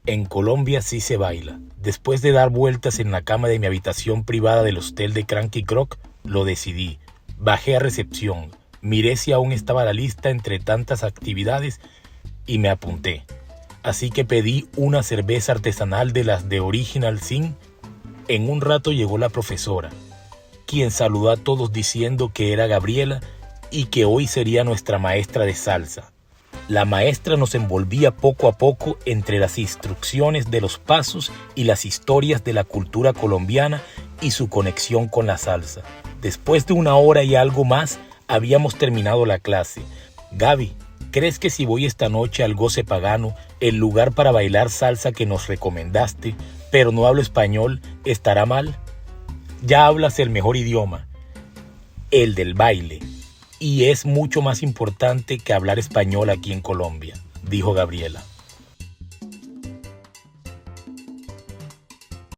En Colombia sí se baila. Después de dar vueltas en la cama de mi habitación privada del hostel de Cranky Croc, lo decidí. Bajé a recepción, miré si aún estaba la lista entre tantas actividades y me apunté. Así que pedí una cerveza artesanal de las de Original Sin. En un rato llegó la profesora, quien saludó a todos diciendo que era Gabriela y que hoy sería nuestra maestra de salsa. La maestra nos envolvía poco a poco entre las instrucciones de los pasos y las historias de la cultura colombiana y su conexión con la salsa. Después de 1 hora y algo más, habíamos terminado la clase. Gaby, ¿crees que si voy esta noche al Goce Pagano, el lugar para bailar salsa que nos recomendaste, pero no hablo español, estará mal? Ya hablas el mejor idioma, el del baile. Y es mucho más importante que hablar español aquí en Colombia, dijo Gabriela.